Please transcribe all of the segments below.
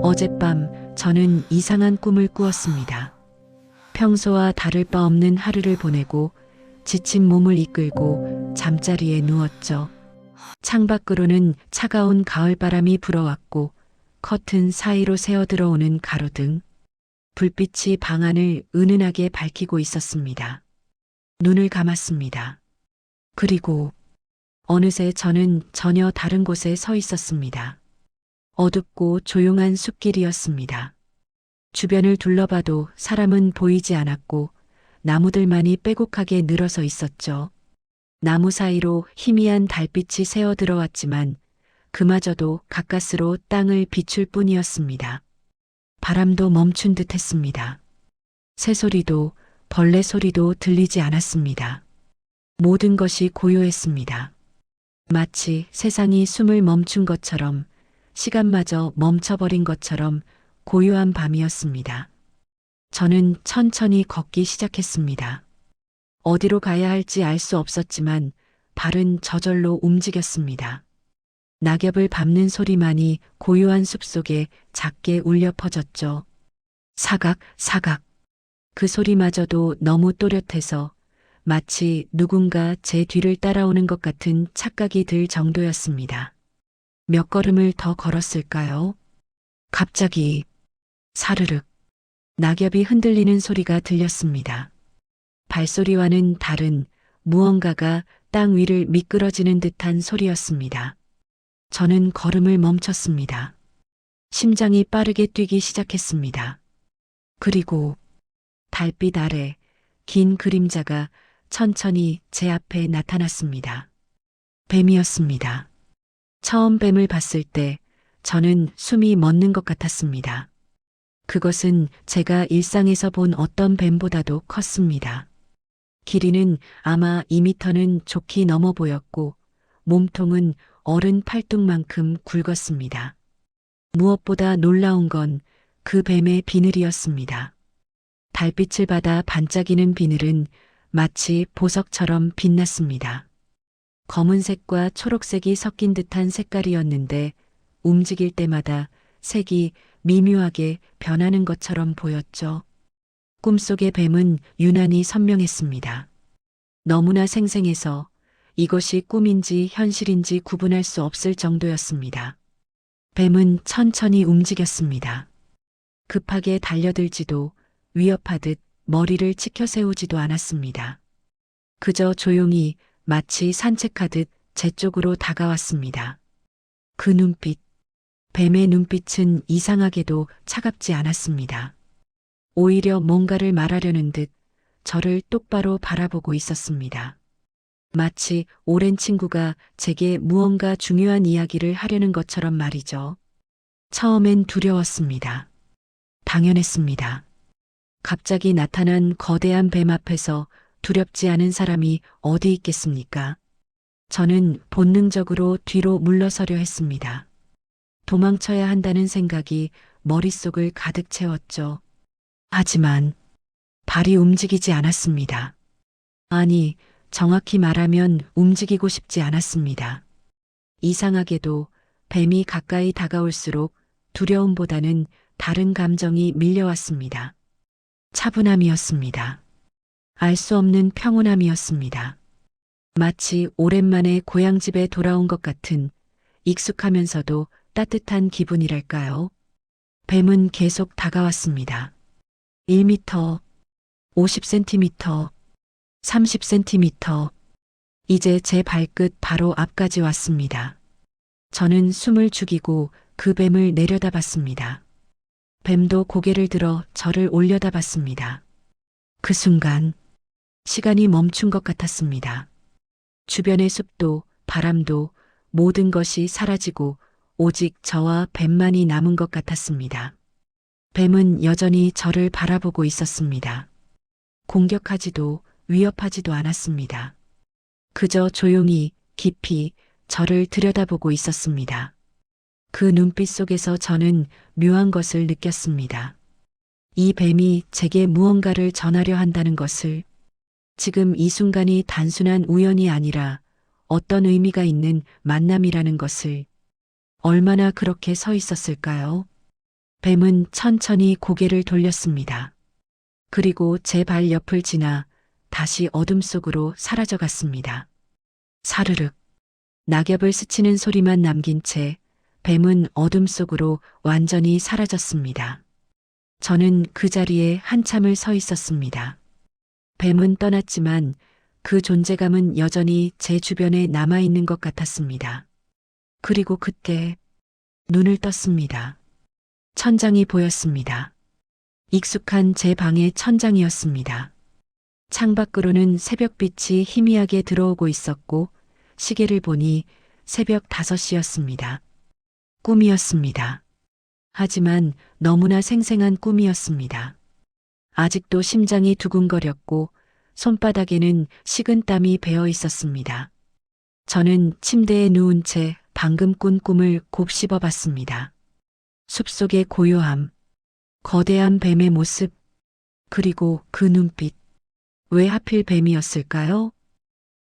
어젯밤 저는 이상한 꿈을 꾸었습니다. 평소와 다를 바 없는 하루를 보내고 지친 몸을 이끌고 잠자리에 누웠죠. 창밖으로는 차가운 가을바람이 불어왔고 커튼 사이로 새어들어오는 가로등, 불빛이 방 안을 은은하게 밝히고 있었습니다. 눈을 감았습니다. 그리고 어느새 저는 전혀 다른 곳에 서 있었습니다. 어둡고 조용한 숲길이었습니다. 주변을 둘러봐도 사람은 보이지 않았고 나무들만이 빼곡하게 늘어서 있었죠. 나무 사이로 희미한 달빛이 새어 들어왔지만 그마저도 가까스로 땅을 비출 뿐이었습니다. 바람도 멈춘 듯 했습니다. 새소리도 벌레 소리도 들리지 않았습니다. 모든 것이 고요했습니다. 마치 세상이 숨을 멈춘 것처럼, 시간마저 멈춰버린 것처럼 고요한 밤이었습니다. 저는 천천히 걷기 시작했습니다. 어디로 가야 할지 알 수 없었지만 발은 저절로 움직였습니다. 낙엽을 밟는 소리만이 고요한 숲속에 작게 울려 퍼졌죠. 사각, 사각. 그 소리마저도 너무 또렷해서 마치 누군가 제 뒤를 따라오는 것 같은 착각이 들 정도였습니다. 몇 걸음을 더 걸었을까요? 갑자기 사르륵 낙엽이 흔들리는 소리가 들렸습니다. 발소리와는 다른 무언가가 땅 위를 미끄러지는 듯한 소리였습니다. 저는 걸음을 멈췄습니다. 심장이 빠르게 뛰기 시작했습니다. 그리고 달빛 아래 긴 그림자가 천천히 제 앞에 나타났습니다. 뱀이었습니다. 처음 뱀을 봤을 때 저는 숨이 멎는 것 같았습니다. 그것은 제가 일상에서 본 어떤 뱀보다도 컸습니다. 길이는 아마 2미터는 좋게 넘어 보였고 몸통은 어른 팔뚝만큼 굵었습니다. 무엇보다 놀라운 건 그 뱀의 비늘이었습니다. 달빛을 받아 반짝이는 비늘은 마치 보석처럼 빛났습니다. 검은색과 초록색이 섞인 듯한 색깔이었는데 움직일 때마다 색이 미묘하게 변하는 것처럼 보였죠. 꿈속의 뱀은 유난히 선명했습니다. 너무나 생생해서 이것이 꿈인지 현실인지 구분할 수 없을 정도였습니다. 뱀은 천천히 움직였습니다. 급하게 달려들지도 위협하듯 머리를 치켜 세우지도 않았습니다. 그저 조용히 마치 산책하듯 제 쪽으로 다가왔습니다. 그 눈빛, 뱀의 눈빛은 이상하게도 차갑지 않았습니다. 오히려 뭔가를 말하려는 듯 저를 똑바로 바라보고 있었습니다. 마치 오랜 친구가 제게 무언가 중요한 이야기를 하려는 것처럼 말이죠. 처음엔 두려웠습니다. 당연했습니다. 갑자기 나타난 거대한 뱀 앞에서 두렵지 않은 사람이 어디 있겠습니까? 저는 본능적으로 뒤로 물러서려 했습니다. 도망쳐야 한다는 생각이 머릿속을 가득 채웠죠. 하지만 발이 움직이지 않았습니다. 아니, 정확히 말하면 움직이고 싶지 않았습니다. 이상하게도 뱀이 가까이 다가올수록 두려움보다는 다른 감정이 밀려왔습니다. 차분함이었습니다. 알 수 없는 평온함이었습니다. 마치 오랜만에 고향집에 돌아온 것 같은 익숙하면서도 따뜻한 기분이랄까요? 뱀은 계속 다가왔습니다. 1미터, 50cm, 30cm. 이제 제 발끝 바로 앞까지 왔습니다. 저는 숨을 죽이고 그 뱀을 내려다봤습니다. 뱀도 고개를 들어 저를 올려다봤습니다. 그 순간 시간이 멈춘 것 같았습니다. 주변의 숲도 바람도 모든 것이 사라지고 오직 저와 뱀만이 남은 것 같았습니다. 뱀은 여전히 저를 바라보고 있었습니다. 공격하지도 위협하지도 않았습니다. 그저 조용히 깊이 저를 들여다보고 있었습니다. 그 눈빛 속에서 저는 묘한 것을 느꼈습니다. 이 뱀이 제게 무언가를 전하려 한다는 것을, 지금 이 순간이 단순한 우연이 아니라 어떤 의미가 있는 만남이라는 것을. 얼마나 그렇게 서 있었을까요? 뱀은 천천히 고개를 돌렸습니다. 그리고 제 발 옆을 지나 다시 어둠 속으로 사라져 갔습니다. 사르륵. 낙엽을 스치는 소리만 남긴 채 뱀은 어둠 속으로 완전히 사라졌습니다. 저는 그 자리에 한참을 서 있었습니다. 뱀은 떠났지만 그 존재감은 여전히 제 주변에 남아있는 것 같았습니다. 그리고 그때 눈을 떴습니다. 천장이 보였습니다. 익숙한 제 방의 천장이었습니다. 창밖으로는 새벽빛이 희미하게 들어오고 있었고 시계를 보니 새벽 5시였습니다. 꿈이었습니다. 하지만 너무나 생생한 꿈이었습니다. 아직도 심장이 두근거렸고 손바닥에는 식은 땀이 배어 있었습니다. 저는 침대에 누운 채 방금 꾼 꿈을 곱씹어 봤습니다. 숲속의 고요함, 거대한 뱀의 모습, 그리고 그 눈빛. 왜 하필 뱀이었을까요?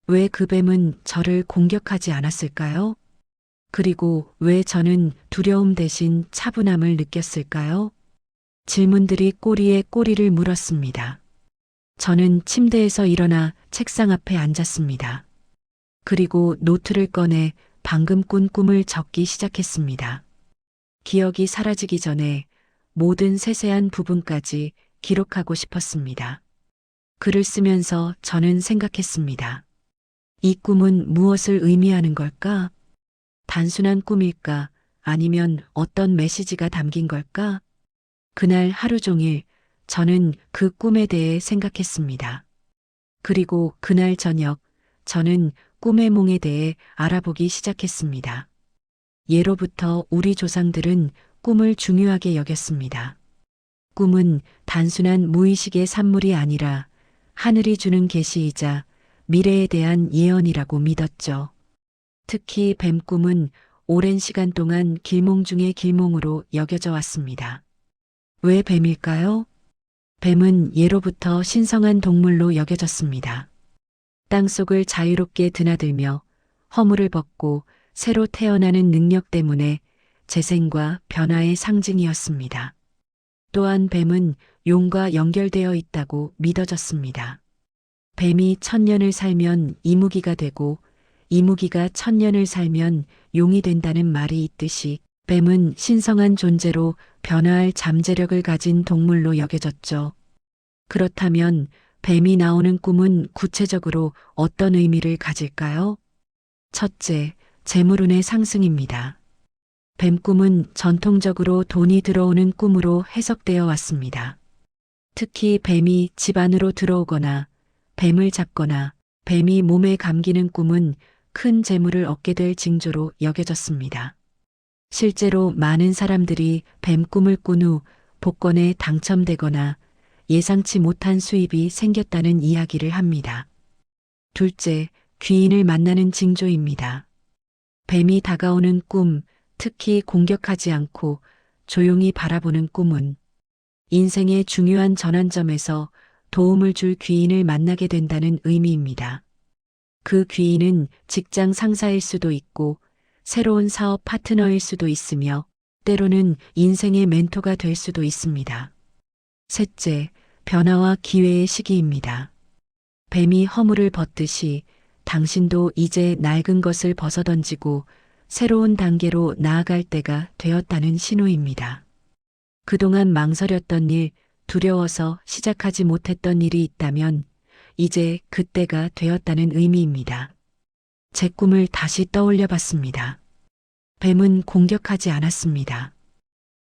왜 그 뱀은 저를 공격하지 않았을까요? 그리고 왜 저는 두려움 대신 차분함을 느꼈을까요? 질문들이 꼬리에 꼬리를 물었습니다. 저는 침대에서 일어나 책상 앞에 앉았습니다. 그리고 노트를 꺼내 방금 꾼 꿈을 적기 시작했습니다. 기억이 사라지기 전에 모든 세세한 부분까지 기록하고 싶었습니다. 글을 쓰면서 저는 생각했습니다. 이 꿈은 무엇을 의미하는 걸까? 단순한 꿈일까? 아니면 어떤 메시지가 담긴 걸까? 그날 하루 종일 저는 그 꿈에 대해 생각했습니다. 그리고 그날 저녁 저는 꿈의 몽에 대해 알아보기 시작했습니다. 예로부터 우리 조상들은 꿈을 중요하게 여겼습니다. 꿈은 단순한 무의식의 산물이 아니라 하늘이 주는 계시이자 미래에 대한 예언이라고 믿었죠. 특히 뱀 꿈은 오랜 시간 동안 길몽 중의 길몽으로 여겨져 왔습니다. 왜 뱀일까요? 뱀은 예로부터 신성한 동물로 여겨졌습니다. 땅속을 자유롭게 드나들며 허물을 벗고 새로 태어나는 능력 때문에 재생과 변화의 상징이었습니다. 또한 뱀은 용과 연결되어 있다고 믿어졌습니다. 뱀이 1000년을 살면 이무기가 되고 이무기가 1000년을 살면 용이 된다는 말이 있듯이 뱀은 신성한 존재로 변화할 잠재력을 가진 동물로 여겨졌죠. 그렇다면 뱀이 나오는 꿈은 구체적으로 어떤 의미를 가질까요? 첫째, 재물운의 상승입니다. 뱀 꿈은 전통적으로 돈이 들어오는 꿈으로 해석되어 왔습니다. 특히 뱀이 집 안으로 들어오거나 뱀을 잡거나 뱀이 몸에 감기는 꿈은 큰 재물을 얻게 될 징조로 여겨졌습니다. 실제로 많은 사람들이 뱀 꿈을 꾼 후 복권에 당첨되거나 예상치 못한 수입이 생겼다는 이야기를 합니다. 둘째, 귀인을 만나는 징조입니다. 뱀이 다가오는 꿈, 특히 공격하지 않고 조용히 바라보는 꿈은 인생의 중요한 전환점에서 도움을 줄 귀인을 만나게 된다는 의미입니다. 그 귀인은 직장 상사일 수도 있고 새로운 사업 파트너일 수도 있으며 때로는 인생의 멘토가 될 수도 있습니다. 셋째, 변화와 기회의 시기입니다. 뱀이 허물을 벗듯이 당신도 이제 낡은 것을 벗어던지고 새로운 단계로 나아갈 때가 되었다는 신호입니다. 그동안 망설였던 일, 두려워서 시작하지 못했던 일이 있다면 이제 그때가 되었다는 의미입니다. 제 꿈을 다시 떠올려 봤습니다. 뱀은 공격하지 않았습니다.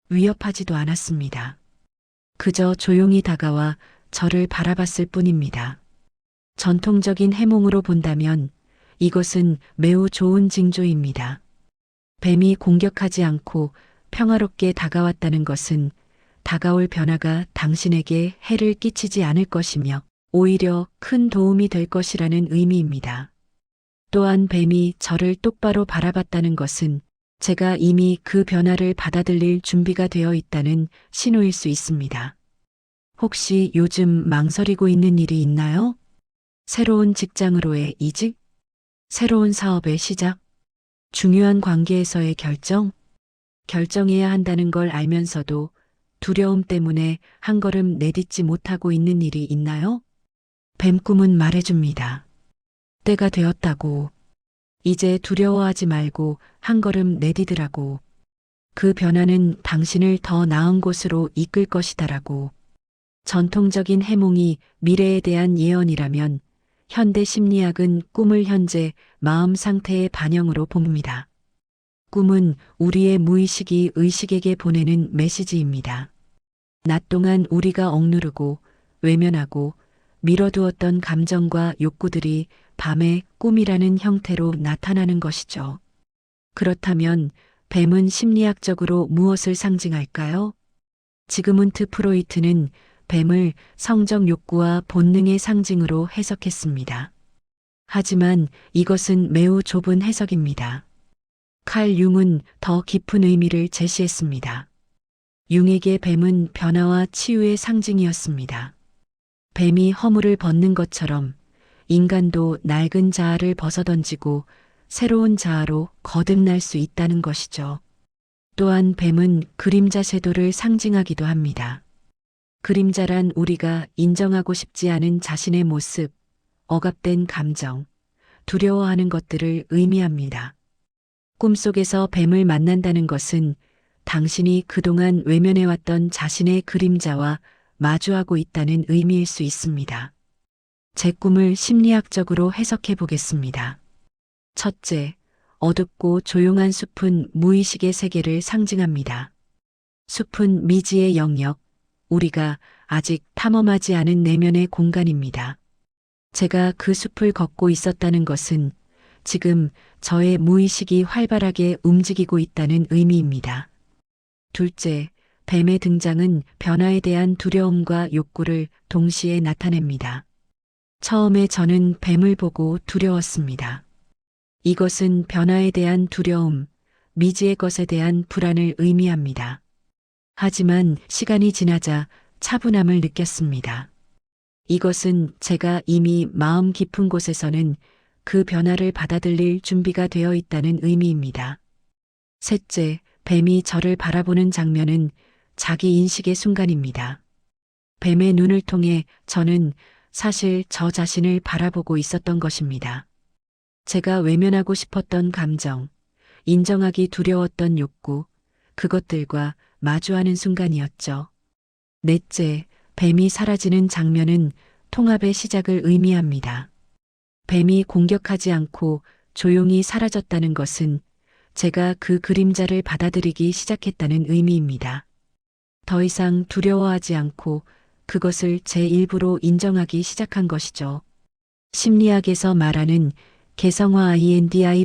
위협하지도 않았습니다. 그저 조용히 다가와 저를 바라봤을 뿐입니다. 전통적인 해몽으로 본다면 이것은 매우 좋은 징조입니다. 뱀이 공격하지 않고 평화롭게 다가왔다는 것은 다가올 변화가 당신에게 해를 끼치지 않을 것이며 오히려 큰 도움이 될 것이라는 의미입니다. 또한 뱀이 저를 똑바로 바라봤다는 것은 제가 이미 그 변화를 받아들일 준비가 되어 있다는 신호일 수 있습니다. 혹시 요즘 망설이고 있는 일이 있나요? 새로운 직장으로의 이직? 새로운 사업의 시작? 중요한 관계에서의 결정? 결정해야 한다는 걸 알면서도 두려움 때문에 한 걸음 내딛지 못하고 있는 일이 있나요? 뱀 꿈은 말해줍니다. 때가 되었다고. 이제 두려워하지 말고 한 걸음 내디디라고. 그 변화는 당신을 더 나은 곳으로 이끌 것이다라고. 전통적인 해몽이 미래에 대한 예언이라면 현대 심리학은 꿈을 현재 마음 상태의 반영으로 봅니다. 꿈은 우리의 무의식이 의식에게 보내는 메시지입니다. 낮 동안 우리가 억누르고 외면하고 미뤄두었던 감정과 욕구들이 밤에 꿈이라는 형태로 나타나는 것이죠. 그렇다면 뱀은 심리학적으로 무엇을 상징할까요? 지그문트 프로이트는 뱀을 성적 욕구와 본능의 상징으로 해석했습니다. 하지만 이것은 매우 좁은 해석입니다. 칼 융은 더 깊은 의미를 제시했습니다. 융에게 뱀은 변화와 치유의 상징이었습니다. 뱀이 허물을 벗는 것처럼 인간도 낡은 자아를 벗어던지고 새로운 자아로 거듭날 수 있다는 것이죠. 또한 뱀은 그림자 섀도를 상징하기도 합니다. 그림자란 우리가 인정하고 싶지 않은 자신의 모습, 억압된 감정, 두려워하는 것들을 의미합니다. 꿈속에서 뱀을 만난다는 것은 당신이 그동안 외면해왔던 자신의 그림자와 마주하고 있다는 의미일 수 있습니다. 제 꿈을 심리학적으로 해석해 보겠습니다. 첫째, 어둡고 조용한 숲은 무의식의 세계를 상징합니다. 숲은 미지의 영역, 우리가 아직 탐험하지 않은 내면의 공간입니다. 제가 그 숲을 걷고 있었다는 것은 지금 저의 무의식이 활발하게 움직이고 있다는 의미입니다. 둘째, 뱀의 등장은 변화에 대한 두려움과 욕구를 동시에 나타냅니다. 처음에 저는 뱀을 보고 두려웠습니다. 이것은 변화에 대한 두려움, 미지의 것에 대한 불안을 의미합니다. 하지만 시간이 지나자 차분함을 느꼈습니다. 이것은 제가 이미 마음 깊은 곳에서는 그 변화를 받아들일 준비가 되어 있다는 의미입니다. 셋째, 뱀이 저를 바라보는 장면은 자기 인식의 순간입니다. 뱀의 눈을 통해 저는 사실 저 자신을 바라보고 있었던 것입니다. 제가 외면하고 싶었던 감정, 인정하기 두려웠던 욕구, 그것들과 마주하는 순간이었죠. 넷째, 뱀이 사라지는 장면은 통합의 시작을 의미합니다. 뱀이 공격하지 않고 조용히 사라졌다는 것은 제가 그 그림자를 받아들이기 시작했다는 의미입니다. 더 이상 두려워하지 않고 그것을 제 일부로 인정하기 시작한 것이죠. 심리학에서 말하는 개성화 INDIVIDUATION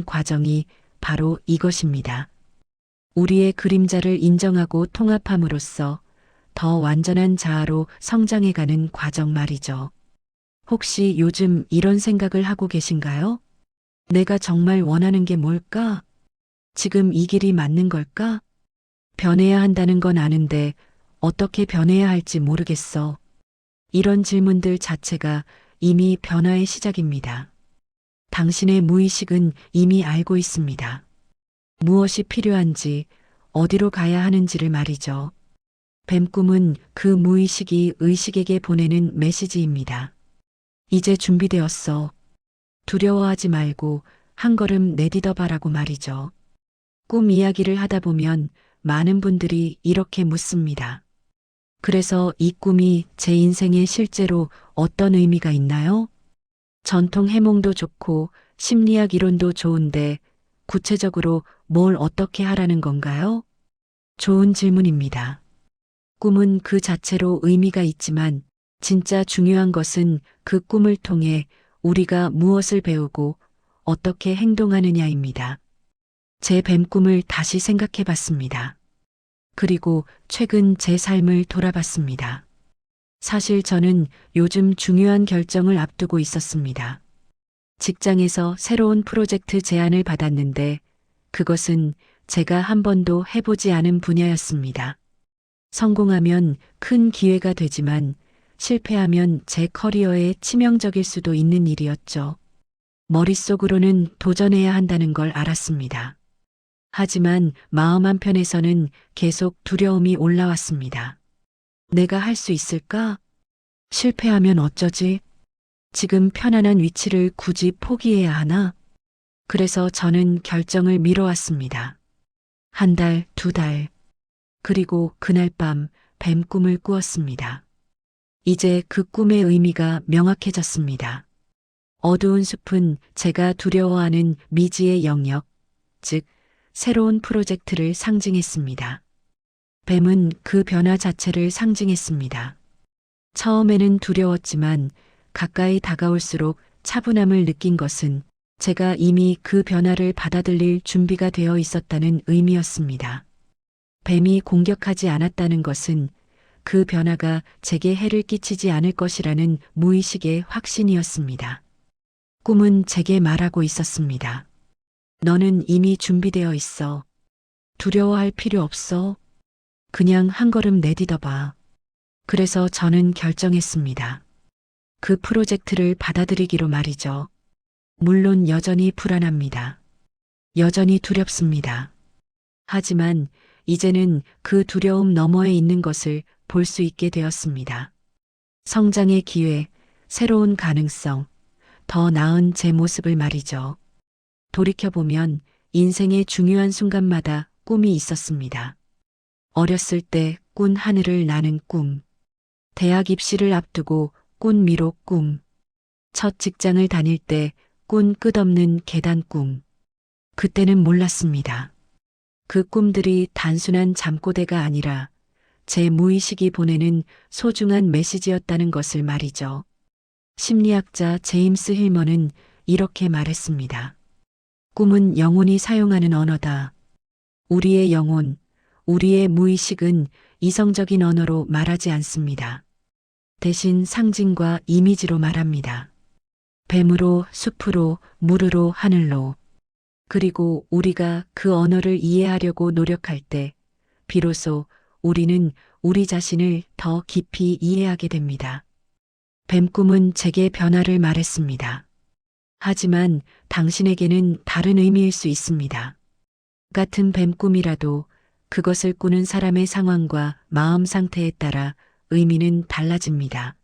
과정이 바로 이것입니다. 우리의 그림자를 인정하고 통합함으로써 더 완전한 자아로 성장해가는 과정 말이죠. 혹시 요즘 이런 생각을 하고 계신가요? 내가 정말 원하는 게 뭘까? 지금 이 길이 맞는 걸까? 변해야 한다는 건 아는데 어떻게 변해야 할지 모르겠어. 이런 질문들 자체가 이미 변화의 시작입니다. 당신의 무의식은 이미 알고 있습니다. 무엇이 필요한지, 어디로 가야 하는지를 말이죠. 뱀꿈은 그 무의식이 의식에게 보내는 메시지입니다. 이제 준비되었어. 두려워하지 말고 한 걸음 내딛어 봐라고 말이죠. 꿈 이야기를 하다 보면 많은 분들이 이렇게 묻습니다. 그래서 이 꿈이 제 인생에 실제로 어떤 의미가 있나요? 전통 해몽도 좋고 심리학 이론도 좋은데 구체적으로 뭘 어떻게 하라는 건가요? 좋은 질문입니다. 꿈은 그 자체로 의미가 있지만 진짜 중요한 것은 그 꿈을 통해 우리가 무엇을 배우고 어떻게 행동하느냐입니다. 제 뱀꿈을 다시 생각해 봤습니다. 그리고 최근 제 삶을 돌아봤습니다. 사실 저는 요즘 중요한 결정을 앞두고 있었습니다. 직장에서 새로운 프로젝트 제안을 받았는데 그것은 제가 한 번도 해보지 않은 분야였습니다. 성공하면 큰 기회가 되지만 실패하면 제 커리어에 치명적일 수도 있는 일이었죠. 머릿속으로는 도전해야 한다는 걸 알았습니다. 하지만 마음 한편에서는 계속 두려움이 올라왔습니다. 내가 할 수 있을까? 실패하면 어쩌지? 지금 편안한 위치를 굳이 포기해야 하나? 그래서 저는 결정을 미뤄왔습니다. 한 달, 두 달. 그리고 그날 밤 뱀 꿈을 꾸었습니다. 이제 그 꿈의 의미가 명확해졌습니다. 어두운 숲은 제가 두려워하는 미지의 영역, 즉, 새로운 프로젝트를 상징했습니다. 뱀은 그 변화 자체를 상징했습니다. 처음에는 두려웠지만 가까이 다가올수록 차분함을 느낀 것은 제가 이미 그 변화를 받아들일 준비가 되어 있었다는 의미였습니다. 뱀이 공격하지 않았다는 것은 그 변화가 제게 해를 끼치지 않을 것이라는 무의식의 확신이었습니다. 꿈은 제게 말하고 있었습니다. 너는 이미 준비되어 있어. 두려워할 필요 없어. 그냥 한 걸음 내딛어 봐. 그래서 저는 결정했습니다. 그 프로젝트를 받아들이기로 말이죠. 물론 여전히 불안합니다. 여전히 두렵습니다. 하지만 이제는 그 두려움 너머에 있는 것을 볼 수 있게 되었습니다. 성장의 기회, 새로운 가능성, 더 나은 제 모습을 말이죠. 돌이켜보면 인생의 중요한 순간마다 꿈이 있었습니다. 어렸을 때 꾼 하늘을 나는 꿈, 대학 입시를 앞두고 꾼 미로 꿈, 첫 직장을 다닐 때 꾼 끝없는 계단 꿈. 그때는 몰랐습니다. 그 꿈들이 단순한 잠꼬대가 아니라 제 무의식이 보내는 소중한 메시지였다는 것을 말이죠. 심리학자 제임스 힐머는 이렇게 말했습니다. 꿈은 영혼이 사용하는 언어다. 우리의 영혼, 우리의 무의식은 이성적인 언어로 말하지 않습니다. 대신 상징과 이미지로 말합니다. 뱀으로, 숲으로, 물으로, 하늘로. 그리고 우리가 그 언어를 이해하려고 노력할 때 비로소 우리는 우리 자신을 더 깊이 이해하게 됩니다. 뱀꿈은 제게 변화를 말했습니다. 하지만 당신에게는 다른 의미일 수 있습니다. 같은 뱀꿈이라도 그것을 꾸는 사람의 상황과 마음 상태에 따라 의미는 달라집니다.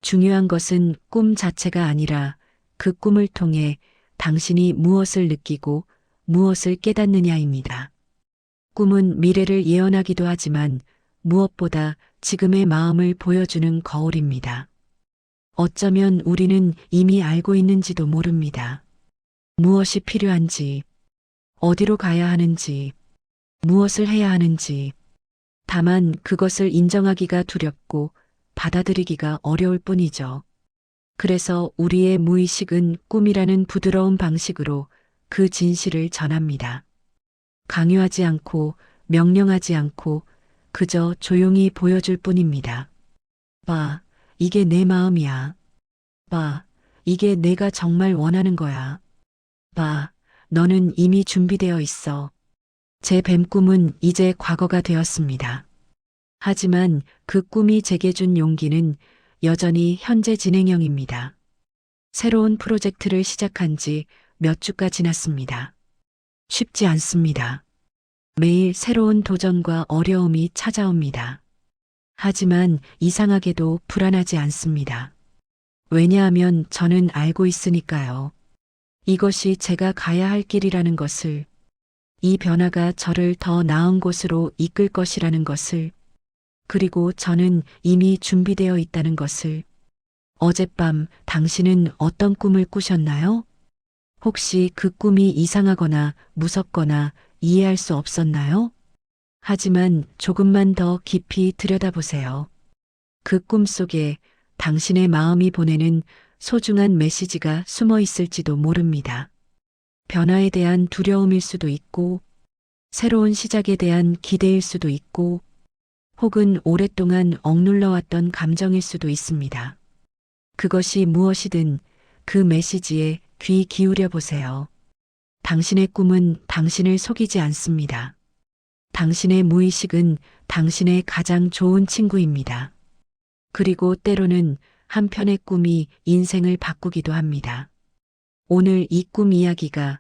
중요한 것은 꿈 자체가 아니라 그 꿈을 통해 당신이 무엇을 느끼고 무엇을 깨닫느냐입니다. 꿈은 미래를 예언하기도 하지만 무엇보다 지금의 마음을 보여주는 거울입니다. 어쩌면 우리는 이미 알고 있는지도 모릅니다. 무엇이 필요한지, 어디로 가야 하는지, 무엇을 해야 하는지. 다만 그것을 인정하기가 두렵고 받아들이기가 어려울 뿐이죠. 그래서 우리의 무의식은 꿈이라는 부드러운 방식으로 그 진실을 전합니다. 강요하지 않고 명령하지 않고 그저 조용히 보여줄 뿐입니다. 봐, 이게 내 마음이야. 봐, 이게 내가 정말 원하는 거야. 봐, 너는 이미 준비되어 있어. 제 뱀꿈은 이제 과거가 되었습니다. 하지만 그 꿈이 제게 준 용기는 여전히 현재 진행형입니다. 새로운 프로젝트를 시작한 지 몇 주가 지났습니다. 쉽지 않습니다. 매일 새로운 도전과 어려움이 찾아옵니다. 하지만 이상하게도 불안하지 않습니다. 왜냐하면 저는 알고 있으니까요. 이것이 제가 가야 할 길이라는 것을, 이 변화가 저를 더 나은 곳으로 이끌 것이라는 것을, 그리고 저는 이미 준비되어 있다는 것을. 어젯밤 당신은 어떤 꿈을 꾸셨나요? 혹시 그 꿈이 이상하거나 무섭거나 이해할 수 없었나요? 하지만 조금만 더 깊이 들여다보세요. 그 꿈 속에 당신의 마음이 보내는 소중한 메시지가 숨어 있을지도 모릅니다. 변화에 대한 두려움일 수도 있고, 새로운 시작에 대한 기대일 수도 있고, 혹은 오랫동안 억눌러왔던 감정일 수도 있습니다. 그것이 무엇이든 그 메시지에 귀 기울여 보세요. 당신의 꿈은 당신을 속이지 않습니다. 당신의 무의식은 당신의 가장 좋은 친구입니다. 그리고 때로는 한편의 꿈이 인생을 바꾸기도 합니다. 오늘 이 꿈 이야기가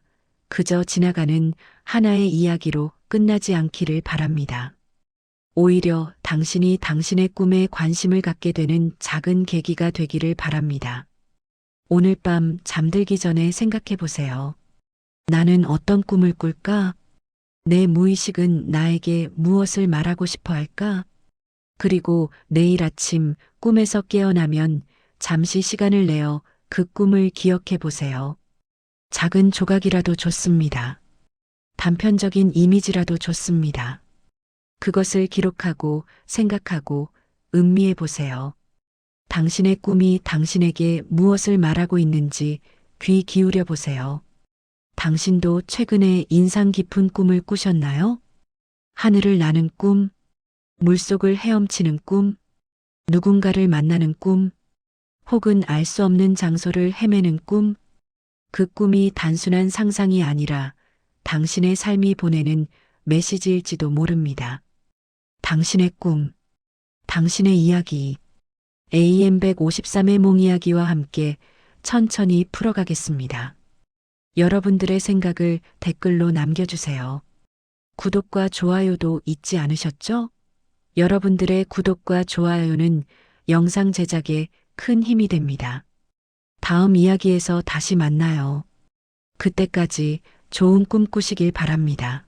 그저 지나가는 하나의 이야기로 끝나지 않기를 바랍니다. 오히려 당신이 당신의 꿈에 관심을 갖게 되는 작은 계기가 되기를 바랍니다. 오늘 밤 잠들기 전에 생각해 보세요. 나는 어떤 꿈을 꿀까? 내 무의식은 나에게 무엇을 말하고 싶어 할까? 그리고 내일 아침 꿈에서 깨어나면 잠시 시간을 내어 그 꿈을 기억해 보세요. 작은 조각이라도 좋습니다. 단편적인 이미지라도 좋습니다. 그것을 기록하고 생각하고 음미해 보세요. 당신의 꿈이 당신에게 무엇을 말하고 있는지 귀 기울여 보세요. 당신도 최근에 인상 깊은 꿈을 꾸셨나요? 하늘을 나는 꿈, 물속을 헤엄치는 꿈, 누군가를 만나는 꿈, 혹은 알 수 없는 장소를 헤매는 꿈. 그 꿈이 단순한 상상이 아니라 당신의 삶이 보내는 메시지일지도 모릅니다. 당신의 꿈, 당신의 이야기. AM153의 몽 이야기와 함께 천천히 풀어가겠습니다. 여러분들의 생각을 댓글로 남겨주세요. 구독과 좋아요도 잊지 않으셨죠? 여러분들의 구독과 좋아요는 영상 제작에 큰 힘이 됩니다. 다음 이야기에서 다시 만나요. 그때까지 좋은 꿈 꾸시길 바랍니다.